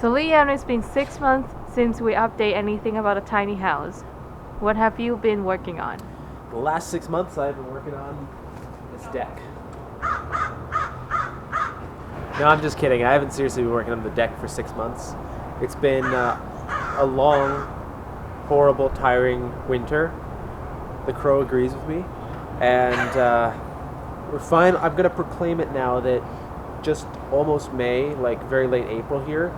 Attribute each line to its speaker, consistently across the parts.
Speaker 1: So Liam, it's been 6 months since we update anything about a tiny house. What have you been working on?
Speaker 2: The last 6 months I've been working on this deck. No, I'm just kidding. I haven't seriously been working on the deck for 6 months. It's been a long, horrible, tiring winter. The crow agrees with me. And we're fine. I'm going to proclaim it now that just almost May, like very late April here,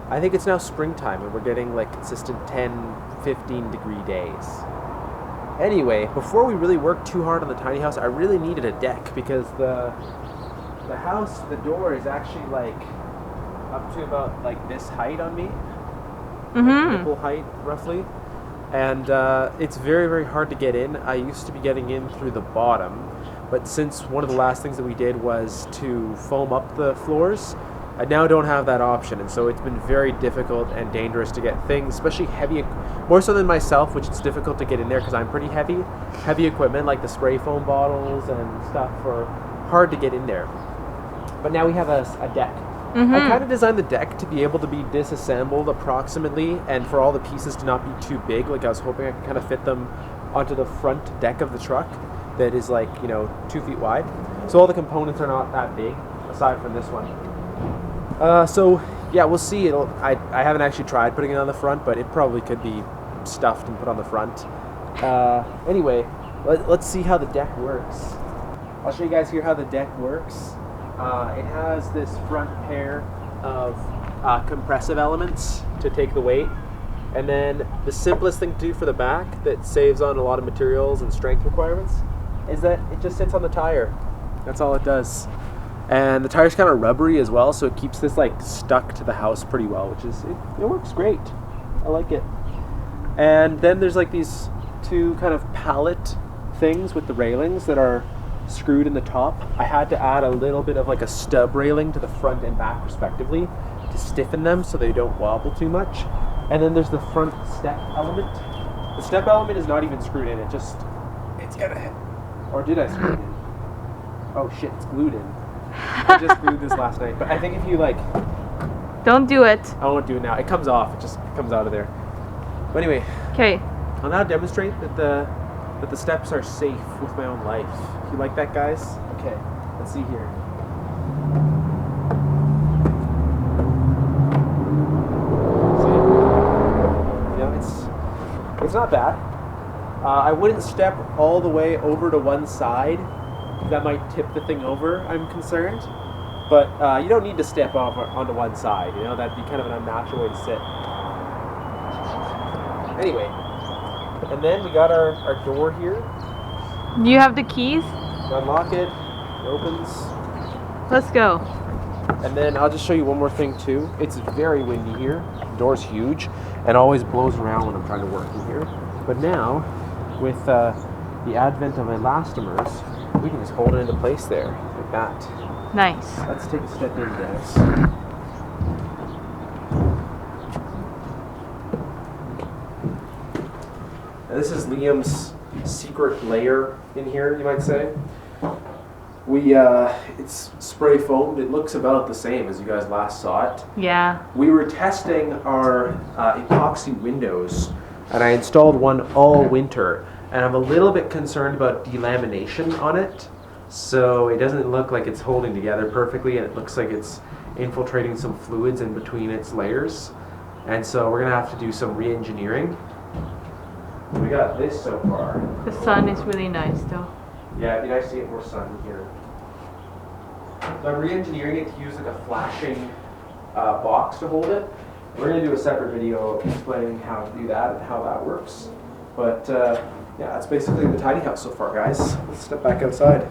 Speaker 2: I think it's now springtime and we're getting like consistent 10, 15 degree days. Anyway, before we really worked too hard on the tiny house, I really needed a deck because the house, the door is actually like up to about like this height on me. Like nipple height roughly. And it's very, very hard to get in. I used to be getting in through the bottom, but since one of the last things that we did was to foam up the floors, I now don't have that option, and so it's been very difficult and dangerous to get things, especially heavy, more so than myself, which it's difficult to get in there because I'm pretty heavy. Heavy equipment like the spray foam bottles and stuff are hard to get in there. But now we have a deck. I kind of designed the deck to be able to be disassembled approximately, and for all the pieces to not be too big. Like I was hoping I could kind of fit them onto the front deck of the truck that is like, 2 feet wide. So all the components are not that big, aside from this one. So yeah, we'll see. I haven't actually tried putting it on the front, but it probably could be stuffed and put on the front. Anyway, let's see how the deck works. I'll show you guys here how the deck works. It has this front pair of compressive elements to take the weight, and then the simplest thing to do for the back that saves on a lot of materials and strength requirements is that it just sits on the tire. That's all it does. And the tire's kind of rubbery as well, so it keeps this like stuck to the house pretty well, which is, it works great. I like it. And then there's like these two kind of pallet things with the railings that are screwed in the top. I had to add a little bit of like a stub railing to the front and back respectively to stiffen them so they don't wobble too much. And then there's the front step element. The step element is not even screwed in, it's gonna hit. Or did I screw it in? Oh shit, it's glued in. I just glued this last night, but I think if you like...
Speaker 1: Don't do it.
Speaker 2: I won't do it now. It comes off. It just comes out of there. But anyway.
Speaker 1: Okay.
Speaker 2: I'll now demonstrate that the steps are safe with my own life. You like that, guys? Okay. Let's see here. See? Yeah, it's not bad. I wouldn't step all the way over to one side. That might tip the thing over, I'm concerned. But you don't need to step off onto one side, that'd be kind of an unnatural way to sit. Anyway, and then we got our door here.
Speaker 1: Do you have the keys?
Speaker 2: Unlock it, it opens.
Speaker 1: Let's go.
Speaker 2: And then I'll just show you one more thing too. It's very windy here. The door's huge and always blows around when I'm trying to work in here. But now, with the advent of elastomers, we can just hold it into place there, like that.
Speaker 1: Nice.
Speaker 2: Let's take a step in, guys. Now this is Liam's secret lair in here, you might say. It's spray foamed. It looks about the same as you guys last saw it.
Speaker 1: Yeah.
Speaker 2: We were testing our epoxy windows, and I installed one all winter. And I'm a little bit concerned about delamination on it. So it doesn't look like it's holding together perfectly, and it looks like it's infiltrating some fluids in between its layers. And so we're gonna have to do some re-engineering. We got this so far.
Speaker 1: The sun is really nice though.
Speaker 2: Yeah, it'd be nice to get more sun here. So I'm re-engineering it to use like a flashing box to hold it. We're gonna do a separate video explaining how to do that and how that works. But yeah, that's basically the tiny house so far, guys. Let's step back outside.